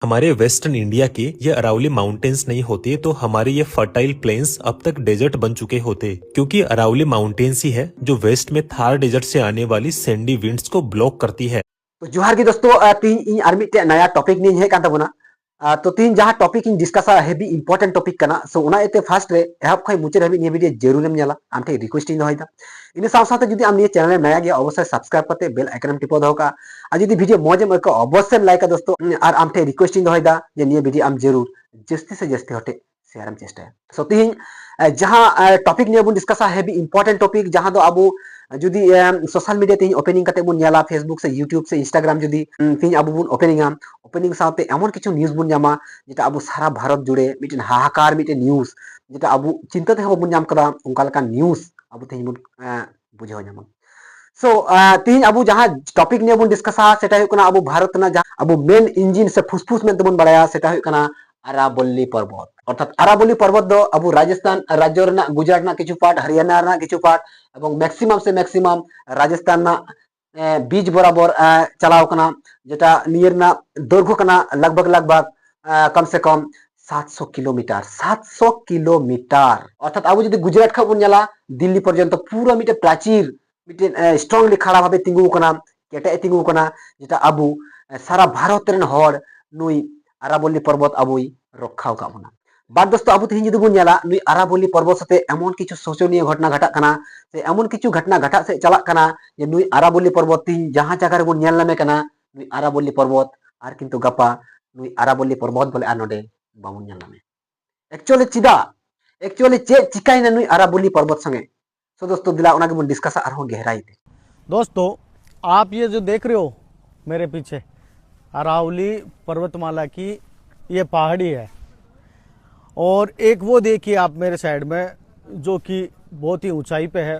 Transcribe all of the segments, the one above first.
हमारे western India के ये अरावली माउंटेन्स नहीं होते तो हमारे ये फर्टाइल प्लेन्स अब तक डेजर्ट बन चुके होते, क्योंकि अरावली माउंटेन्स ही है जो वेस्ट में थार डेजर्ट से आने वाली सैंडी विंड्स को ब्लॉक करती है। तो जोहार गी दोस्तों तीन इन आर मिटे नया टॉपिक नहीं है कान तबना तो तीन जहां topic in discuss heavy important topic कना सो उना एते फर्स्ट रे एहब खय मुचे हेबी नि वीडियो जरूर एम नेला आम ठे रिक्वेस्ट इन दोहैदा इन साथ साथ जदि आम नि चैनल में नया गया अवश्य सब्सक्राइब करते बेल आइकन टिपो दहो का आ जदि वीडियो मौज में को अवश्य लाइक दोस्तों और आम ठे रिक्वेस्ट इन दोहैदा जे नि वीडियो आम जरूर जस्ती से जस्ती हटे शेयर एम चेष्टा है सो तीन जहां टॉपिक ने बुन डिस्कस हेवी इंपॉर्टेंट टॉपिक जहां दो अबो जुदी सोशल मीडिया तीन ओपनिंग करते बुन नेला फेसबुक से यूट्यूब से इंस्टाग्राम जुदी तीन अबो बुन ओपनिंग साथे एमन किछु न्यूज बुन जामा जेटा अबो सारा भारत जुड़े मिटन हाहाकार मिटन न्यूज जेटा अबो चिंता ते बुन जाम कदा उनका लका न्यूज अबो तीन बुन बुझाव जामा सो तीन अबो जहां टॉपिक ने बुन डिस्कस सेटा हुई कना अबो भारत ना जहां अबो मेन इंजिन से फुसफुस में बुन बड़ाया सेटा हुई कना अरावली पर्वत अर्थात अरावली पर्वत दो अबो राजस्थान राज्य रना गुजरात ना किछु पार्ट हरियाणा ना किछु पार्ट एवं मैक्सिमम से मैक्सिमम राजस्थान ना बीच बराबर चलाव कना जेटा नियर ना दैर्घ्य कना लगभग लगभग कम से कम 700 किलोमीटर अर्थात अब जो गुजरात खा बन जाला दिल्ली पर्यंत पूरा मिटे प्राचीर मिटे स्ट्रॉंगली खड़ा भावे तिंगु कना केटे तिंगु कना जेटा अबु सारा भारत रेन हर नुई अरावली पर्वत अबुई रखाव का बना बात दोस्तों अब तीन जुदी बुन नुई अरावली पर्वत साथे एमन किछु शोचनीय घटना घटा कना से एमन किछु घटना घटा से चला कना जे नुई अरावली पर्वत तीन जहां जगह रे बुन नामे कना नुई अरावली पर्वत आर किंतु गपा नुई अरावली पर्वत बोले आ नोडे बाबुन नामे एक्चुअली चे चिकाइना नुई अरावली पर्वत संगे सो दोस्तों दिला ओना के बुन डिस्कस आरो गहराई थे। दोस्तों आप ये जो देख रहे हो मेरे पीछे अरावली पर्वतमाला की ये पहाड़ी है और एक वो देखिए आप मेरे साइड में जो कि बहुत ही ऊंचाई पे है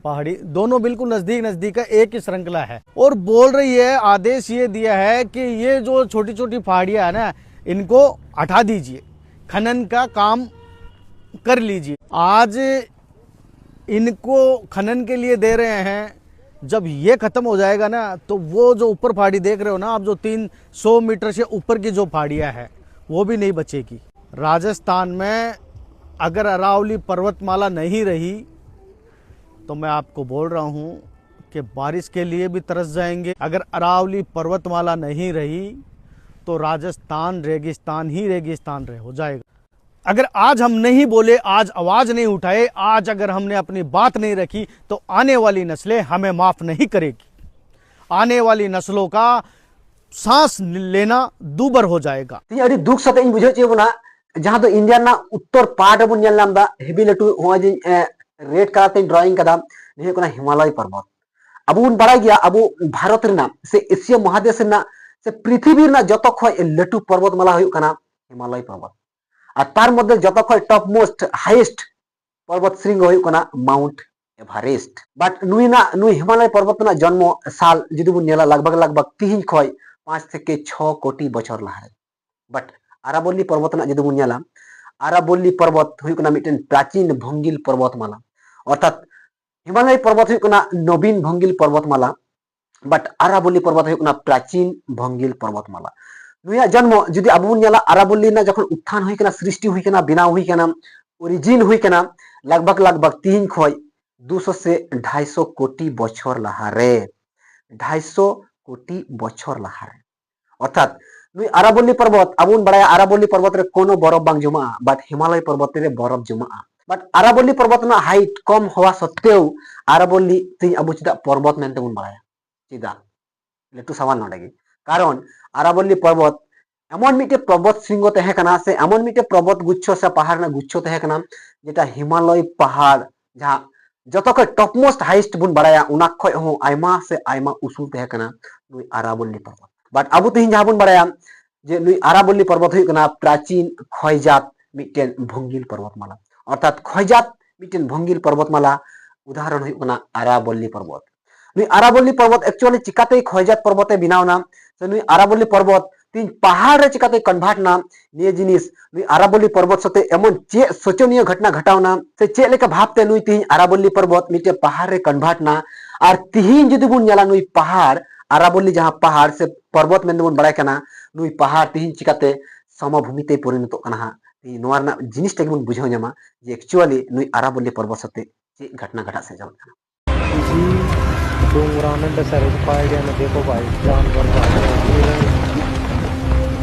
पहाड़ी, दोनों बिल्कुल नजदीक नजदीक है, एक ही श्रृंखला है और बोल रही है आदेश ये दिया है कि ये जो छोटी छोटी पहाड़ियां है ना इनको हटा दीजिए, खनन का काम कर लीजिए। आज इनको खनन के लिए दे रहे हैं, जब ये खत्म हो जाएगा ना तो वो जो ऊपर पहाड़ी देख रहे हो ना आप जो 300 मीटर से ऊपर की जो पहाड़ियां है वो भी नहीं बचेगी। राजस्थान में अगर अरावली पर्वतमाला नहीं रही तो मैं आपको बोल रहा हूं कि बारिश के लिए भी तरस जाएंगे। अगर अरावली पर्वतमाला नहीं रही तो राजस्थान रेगिस्तान ही रेगिस्तान हो जाएगा। अगर आज हम नहीं बोले, आज आवाज नहीं उठाए, आज अगर हमने अपनी बात नहीं रखी तो आने वाली नस्लें हमें माफ नहीं करेगी। आने वाली नस्लों का सांस लेना दूबर हो जाएगा। अरे दुख सते इन बुझे चेबना जहां तो इंडिया ना उत्तर पार्ट बन नेल नाम दा हेवी लटू हो जे रेड कलर ते ड्राइंग कदा नहीं कोना हिमालय पर्वत अब उन बड़ा गया अब भारत रेना से एशिया महादेश ना से पृथ्वी ना जतो खय लटू पर्वतमाला हुई कना हिमालय पर्वत और तार मध्य जतो खय टॉप मोस्ट हाईएस्ट पर्वत श्रृंग हुई कना माउंट एवरेस्ट बट नुई हिमालय पर्वत ना जन्म साल जुदी बुन नेला लगभग लगभग 3 खय 5 থেকে 6 कोटी बछर लाहारे बट अरावली पर्वत ना जुदी बुन नेला अरावली पर्वत हुई कना मिटन प्राचीन भंगिल पर्वतमाला अर्थात हिमालय पर्वत हुई कना नवीन भंगिल पर्वतमाला बट अरावली पर्वत हुई कना प्राचीन भंगिल पर्वतमाला नुया जन्म जुदी अब बुन नेला अरावली ना जखन उत्थान हुई कना सृष्टि हुई कना बिना हुई कना ओरिजिन हुई कना लगभग लगभग 3 खय 200 से 250 कोटी बछर लाहारे 250 कोटी बछर लाहारे अर्थात नुई अरावली पर्वत अबुन बड़ा अरावली पर्वत रे कोनो बरफ बांग जमा बट हिमालय पर्वत रे बरफ जमा बट अरावली पर्वत ना हाइट कम हवा सत्तेव अरावली ती अबु चिदा पर्वत मेनते बुन बड़ा चिदा लेटू सवाल नडेगी कारण अरावली पर्वत एमन मिटे पर्वत श्रृंग तहे कना से एमन मिटे पर्वत गुच्छ से पहाड़ ना गुच्छ तहे कना जेटा हिमालय पहाड़ जहां जतो को टॉप मोस्ट हाईएस्ट बुन बड़ा उना खय हो आयमा से आयमा उसूल तहे कना नुई अरावली पर्वत बट अब तीन जहां बुन बड़ा जे नुई अरावली पर्वत हुई कना प्राचीन खयजात मिटेन भंगिल पर्वतमाला अर्थात खयजात मिटेन भंगिल पर्वतमाला उदाहरण हुई कना अरावली पर्वत नुई अरावली पर्वत एक्चुअली चिकाते खयजात पर्वते बिनावना से नुई अरावली पर्वत तीन पहाड़ रे चिकाते कन्वर्ट ना निये जिनिस नुई अरावली पर्वत सते एमन चे सोचनीय घटना घटावना से चे लेका भाबते नुई तीन अरावली पर्वत मिटे पहाड़ रे कन्वर्ट ना और तीन जुदी बुन नेला नुई पहाड़ अरावली जहां पहाड़ से पर्वत में बड़ा कना नुई पहाड़ तीन चिकाते समभूमिते परिणत कना हा ती नोआ रना जिनिस टेक बन बुझाव ᱧᱟᱢᱟ जे एक्चुअली नुई अरावली पर्वत साथे जे घटना घटा से जाव कना इसी डोंगराने दशहरे पहाड़ियाँ में देखो भाई जानवर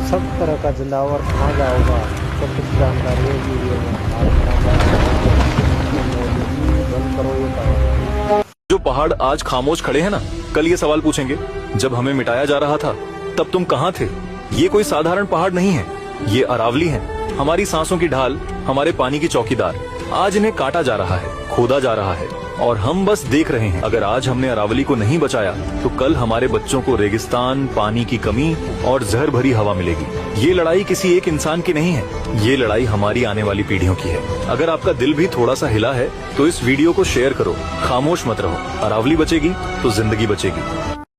सब तरह का जिंदावर कहाँ जाओगा सब कुछ जानकारी है वीडियो में बंद करो ये पहाड़। जो पहाड़ आज खामोश खड़े हैं ना, कल ये सवाल पूछेंगे जब हमें मिटाया जा रहा था तब तुम कहाँ थे। ये कोई साधारण पहाड़ नहीं है, ये अरावली है, हमारी सांसों की ढाल, हमारे पानी की चौकीदार। आज इन्हें काटा जा रहा है, खोदा जा रहा है और हम बस देख रहे हैं। अगर आज हमने अरावली को नहीं बचाया तो कल हमारे बच्चों को रेगिस्तान, पानी की कमी और जहर भरी हवा मिलेगी। ये लड़ाई किसी एक इंसान की नहीं है, ये लड़ाई हमारी आने वाली पीढ़ियों की है। अगर आपका दिल भी थोड़ा सा हिला है तो इस वीडियो को शेयर करो, खामोश मत रहो। अरावली बचेगी तो जिंदगी बचेगी।